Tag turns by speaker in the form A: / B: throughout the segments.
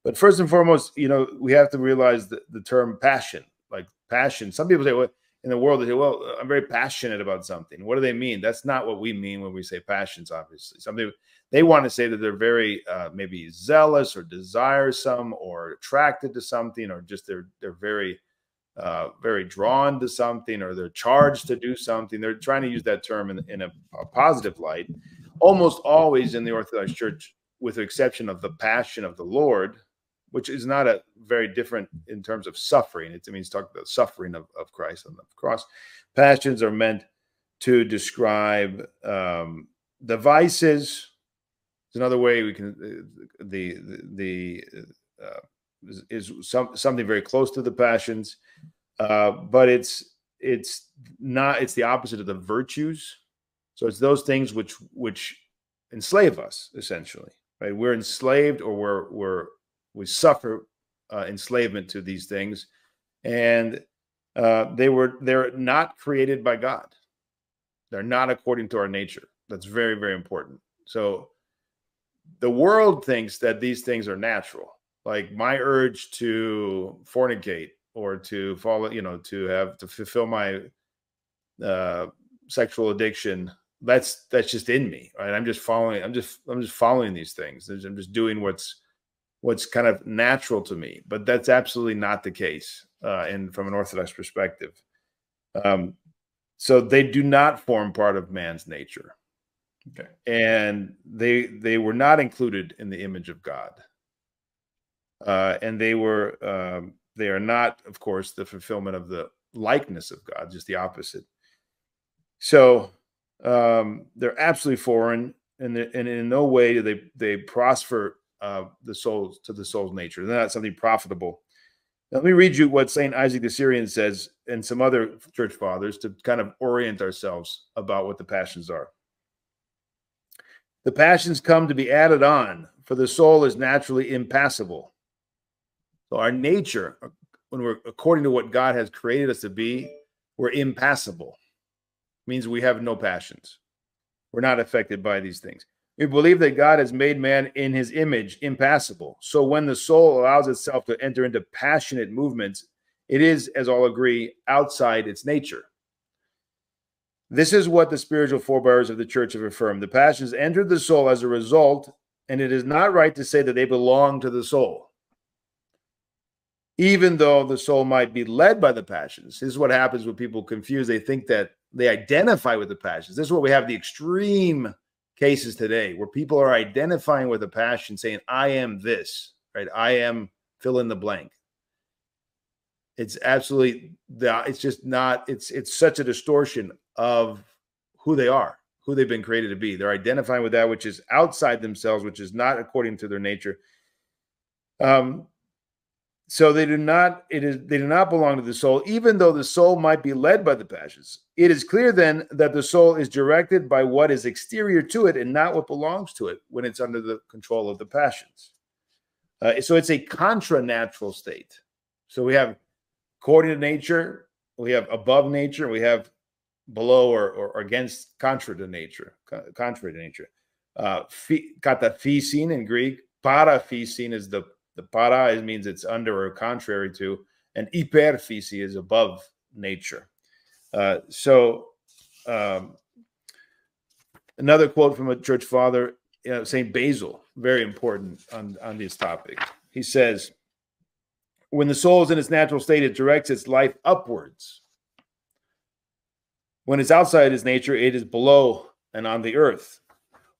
A: But first and foremost, we have to realize the term passion, like passion. Some people say, well, in the world, they say, well, I'm very passionate about something. What do they mean? That's not what we mean when we say passions, obviously. They want to say that they're very maybe zealous or desire or attracted to something, or just they're very very drawn to something, or they're charged to do something. They're trying to use that term in a positive light. Almost always in the Orthodox Church, with the exception of the Passion of the Lord, which is not a very different in terms of suffering. It means talking about the suffering of Christ on the cross. Passions are meant to describe the vices. It's another way we can something very close to the passions, but it's the opposite of the virtues. So it's those things which enslave us, essentially, right? We're enslaved, or we suffer enslavement to these things, and they're not created by God. They're not according to our nature. That's very, very important. So the world thinks that these things are natural, like my urge to fornicate or to follow, to fulfill my sexual addiction. That's just in me, right? I'm just following these things. I'm just doing what's kind of natural to me. But that's absolutely not the case, and from an Orthodox perspective. So they do not form part of man's nature. Okay. And they were not included in the image of God. And they are not, of course, the fulfillment of the likeness of God, just the opposite. So they're absolutely foreign, and in no way do they prosper the soul's nature. They're not something profitable. Now, let me read you what St. Isaac the Syrian says, and some other church fathers, to kind of orient ourselves about what the passions are. The passions come to be added on, for the soul is naturally impassible. So our nature, when we're according to what God has created us to be, we're impassible. It means we have no passions. We're not affected by these things. We believe that God has made man in his image impassible. So when the soul allows itself to enter into passionate movements, it is, as all agree, outside its nature. This is what the spiritual forebears of the church have affirmed. The passions entered the soul as a result, and it is not right to say that they belong to the soul, even though the soul might be led by the passions. This is what happens when people confuse. They think that they identify with the passions. This is what we have, the extreme cases today, where people are identifying with a passion, saying, I am this, right? I am fill in the blank. It's absolutely, it's just not, it's such a distortion of who they are, who they've been created to be. They're identifying with that which is outside themselves, which is not according to their nature. So they do not belong to the soul, even though the soul might be led by the passions. It is clear then that the soul is directed by what is exterior to it and not what belongs to it when it's under the control of the passions. So it's a contranatural state. So we have according to nature, we have above nature, and we have below or against, contrary to nature. Kataphysin in Greek. Paraphysin is the para, it means it's under or contrary to, and hyperphysi is above nature. Another quote from a church father, St. Basil, very important on this topic. He says, when the soul is in its natural state, it directs its life upwards. When it's outside its nature, it is below and on the earth.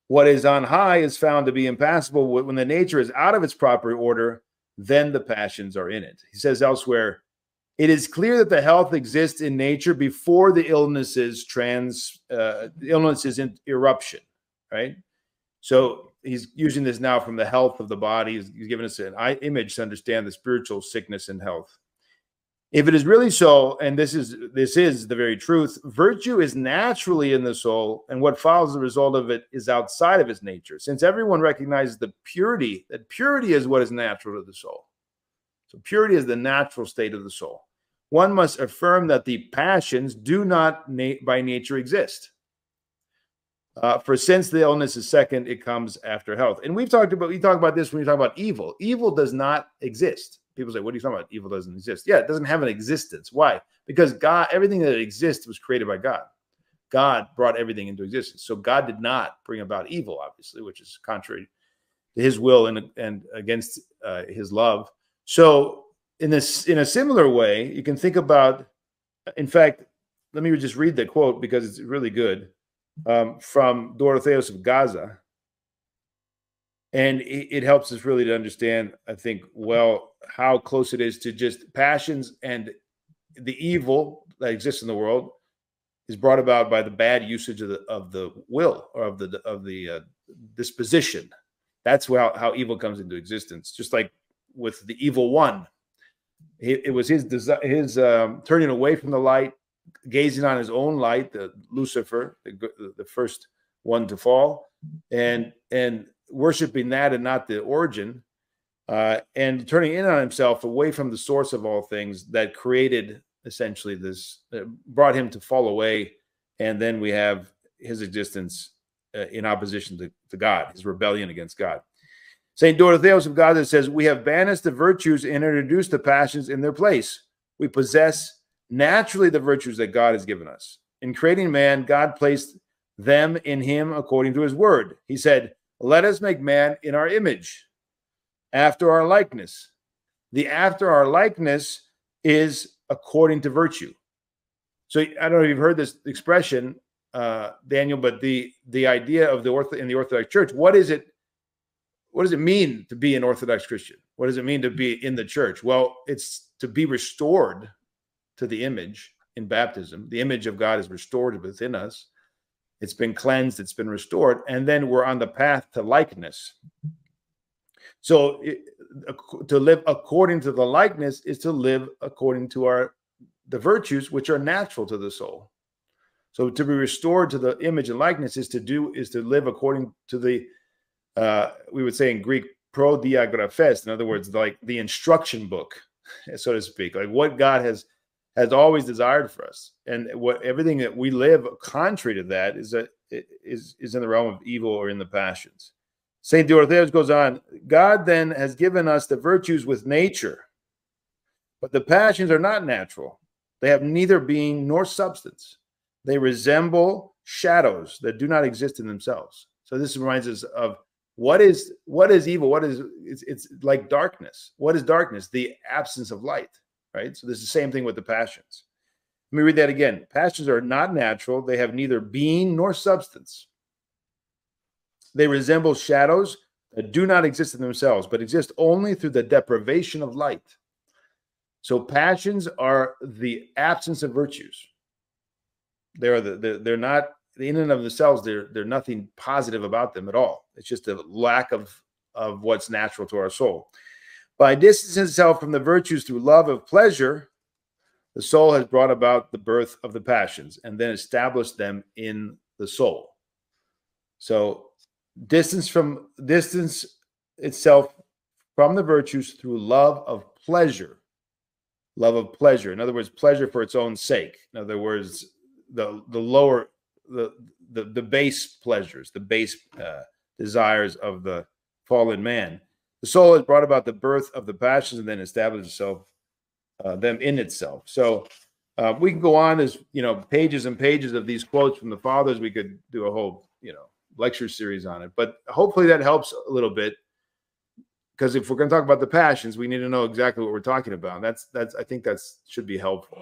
A: What is on high is found to be impassible. When the nature is out of its proper order, then the passions are in it. He says elsewhere, it is clear that the health exists in nature before the illnesses in eruption, right? So he's using this now from the health of the body. He's giving us an image to understand the spiritual sickness and health. If it is really so, and this is the very truth, virtue is naturally in the soul, and what follows the result of it is outside of its nature. Since everyone recognizes that purity is what is natural to the soul. So purity is the natural state of the soul. One must affirm that the passions do not by nature exist. For since the illness is second, it comes after health. And we talk about this when we talk about evil. Evil does not exist. People say, what are you talking about? Evil doesn't exist. Yeah, it doesn't have an existence. Why? Because God, everything that exists was created by God. God brought everything into existence. So God did not bring about evil, obviously, which is contrary to his will and against his love. So in a similar way, you can think about, in fact, let me just read the quote because it's really good, from Dorotheus of Gaza. And it helps us really to understand, I think, well, how close it is to just passions, and the evil that exists in the world is brought about by the bad usage of the will, or of the disposition. That's how evil comes into existence. Just like with the evil one, it was his turning away from the light, gazing on his own light, the Lucifer, the first one to fall, and worshiping that and not the origin, and turning in on himself away from the source of all things that created essentially this, brought him to fall away. And then we have his existence in opposition to God, his rebellion against God. St. Dorotheus of Gaza says, we have banished the virtues and introduced the passions in their place. We possess naturally the virtues that God has given us. In creating man, God placed them in him according to his word. He said, let us make man in our image, after our likeness. The after our likeness is according to virtue. So I don't know if you've heard this expression, Daniel, but the idea of in the Orthodox Church, what does it mean to be an Orthodox Christian? What does it mean to be in the church? Well, it's to be restored to the image in baptism. The image of God is restored within us. It's been cleansed, it's been restored, and then we're on the path to likeness. So to live according to the likeness is to live according to the virtues which are natural to the soul. So to be restored to the image and likeness is to live according to the, we would say in Greek, prodiagraphes, in other words, like the instruction book, so to speak, like what God has always desired for us. And everything that we live contrary to that is in the realm of evil or in the passions. St. Dorotheus goes on, God then has given us the virtues with nature, but the passions are not natural. They have neither being nor substance. They resemble shadows that do not exist in themselves. So this reminds us of what is evil? It's like darkness. What is darkness? The absence of light. Right? So this is the same thing with the passions. Let me read that again. Passions are not natural. They have neither being nor substance. They resemble shadows that do not exist in themselves, but exist only through the deprivation of light. So passions are the absence of virtues. They're not in and of themselves. They're nothing positive about them at all. It's just a lack of what's natural to our soul. By distancing itself from the virtues through love of pleasure, the soul has brought about the birth of the passions and then established them in the soul. So distance itself from the virtues through love of pleasure. Love of pleasure. In other words, pleasure for its own sake. In other words, the base pleasures, the base desires of the fallen man. The soul has brought about the birth of the passions and then established them in itself. So we can go on as pages and pages of these quotes from the fathers. We could do a whole lecture series on it, but hopefully that helps a little bit, because if we're going to talk about the passions, we need to know exactly what we're talking about. I think that should be helpful.